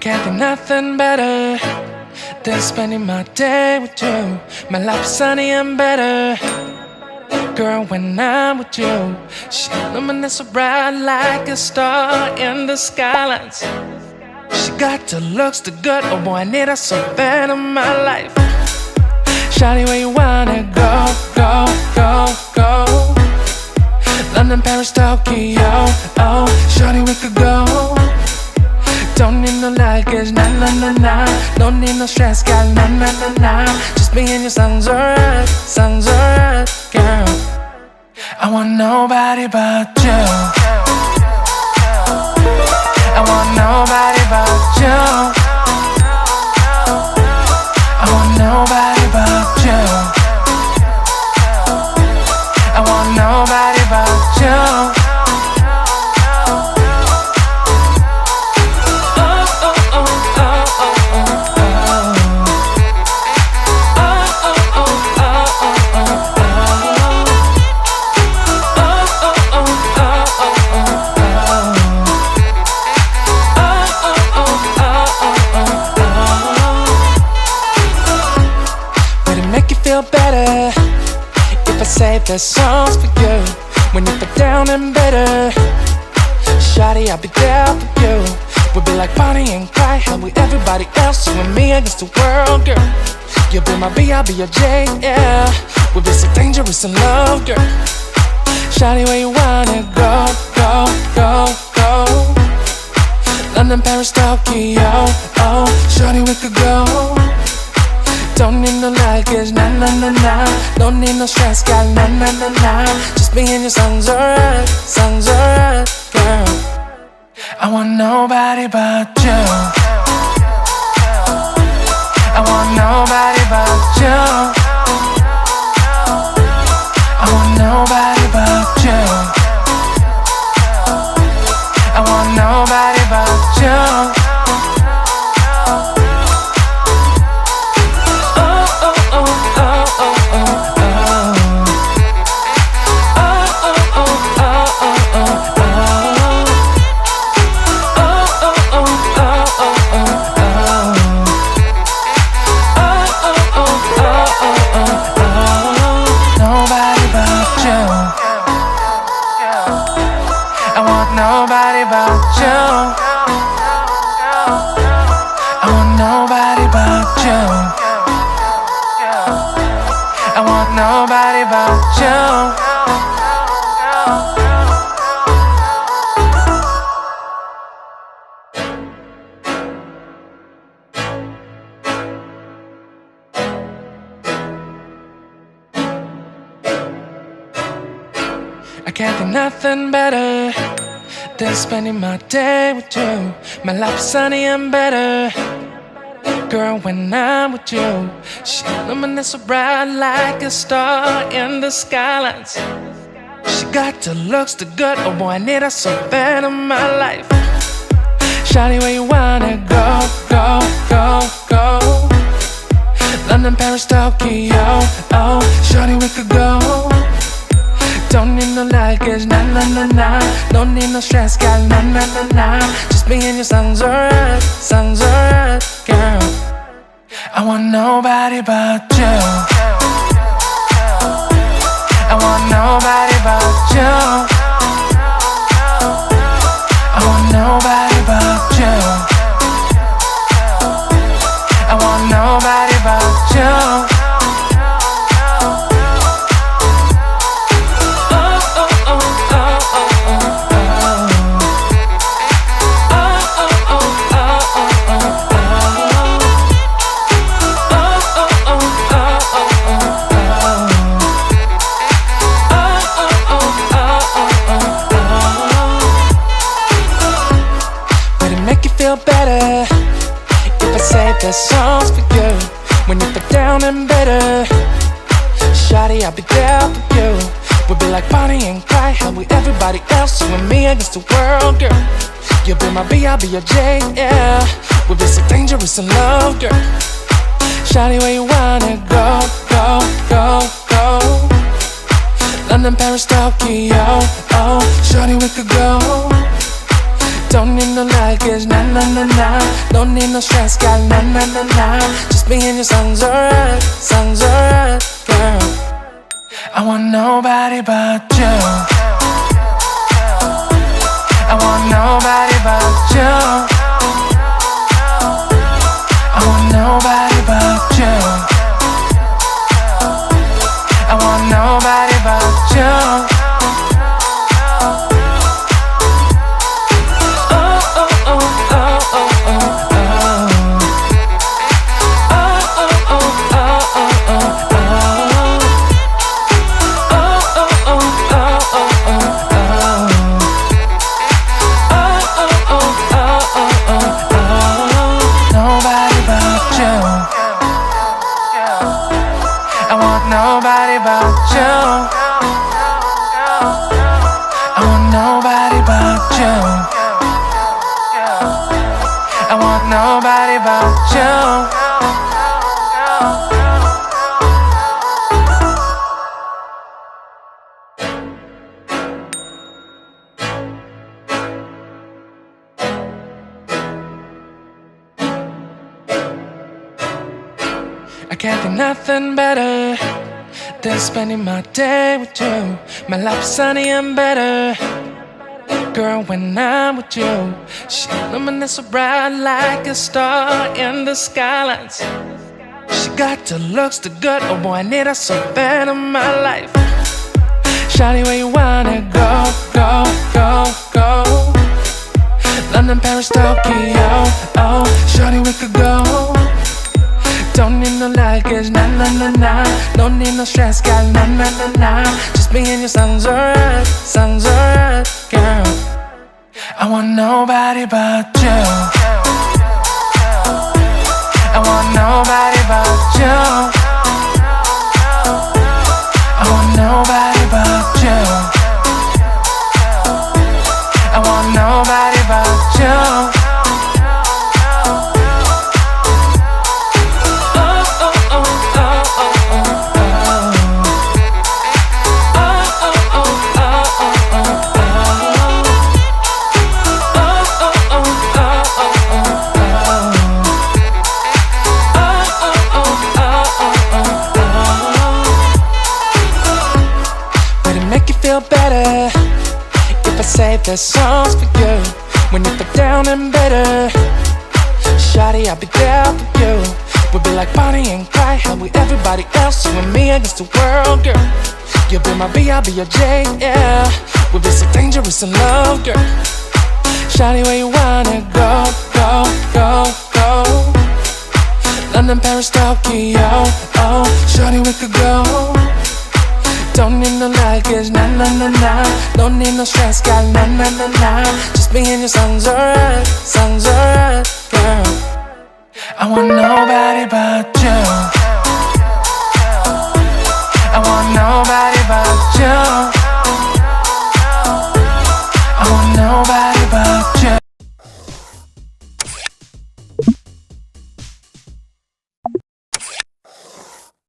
can't think nothing better than spending my day with you. My life is sunny and better, girl, when I'm with you. She illuminates so bright like a star in the skylines. She got the looks, the good, oh boy, I need her so bad in my life. Shawty, where you wanna go, go, go, go? London, Paris, Tokyo, oh, shawty, we could go. Don't need no luggage, nah, nah, nah, nah. Don't need no stress, got nah, nah, nah, nah. Just me and you sounds alright, girl. I want nobody but you. I want nobody but you. I want nobody but you. I want nobody but you. Better if I save the songs for you when you feel down and bitter. Shawty, I'll be there for you. We'll be like Bonnie and Clyde, how we everybody else, you and me against the world, girl. You'll be my B, I'll be your J, yeah. We'll be so dangerous in love, girl. Shawty, where you wanna go, go, go, go? London, Paris, Tokyo, oh, shawty, we could go. Don't need no luggage, nah, nah, nah, nah. Don't need no stress, got nah, nah, nah, nah. Just me and you sounds alright, girl. I want nobody but you. I want nobody but you. I want nobody but you. I want nobody but you. Nobody but you. I want nobody but you. I want nobody but you. I can't think nothing better than spending my day with you. My life is sunny and better, girl, when I'm with you. She illuminates so bright like a star in the skylines. She got the looks, the good, oh boy, I need her so bad in my life. Shawty, where you wanna go, go, go, go? London, Paris, Tokyo, oh, shawty, we could go. Don't need no luggage, nah, nah, nah, nah. Don't need no stress, got nah, nah, nah, nah. Just me and you sounds alright, girl. I want nobody but you. I want nobody but you. I want nobody but you. I want nobody but you. Better if I save the songs for you when you feel down and bitter. Shawty, I'll be there for you. We'll be like Bonnie and Clyde, how we everybody else, you and me against the world, girl. You'll be my B, I'll be your J, yeah. We'll be so dangerous in love, girl. Shawty, where you wanna go, go, go, go? London, Paris, Tokyo, oh, shawty, we could go. Don't need no luggage, nah, nah, nah, nah. Don't need no stress, got nah, nah, nah, nah. Just me and your songs alright, girl. I want nobody but you. I want nobody but you. I want nobody but you. I want nobody but you. Nobody but you. I want nobody but you. I want nobody but you. I can't think nothing better than spending my day with you. My life's sunny and better, girl, when I'm with you. She illuminates so bright like a star in the skylines. She got the looks, the good, oh boy, I need her so bad in my life. Shawty, where you wanna go, go, go, go? London, Paris, Tokyo, oh, shawty, we could go. Don't need no luggage, nah, nah, nah, nah. Don't need no stress, got nah, nah, nah, nah. Just me and your songs alright, girl. I want nobody but you. I want nobody but you. I want nobody but you. I want nobody but you. Better if I say the songs for you when you feel down and bitter. Shawty, I'll be there for you. We'll be like Bonnie and Clyde, how we everybody else, you and me against the world, girl. You'll be my B, I'll be your J, yeah. We'll be so dangerous in love, girl. Shawty, where you wanna go, go, go, go? London, Paris, Tokyo, oh, shawty, we could go. Don't need no luggage, nah, nah, nah, nah. Don't need no stress, got nah, nah, nah, nah. Just me and your songs alright, girl. I want nobody but you.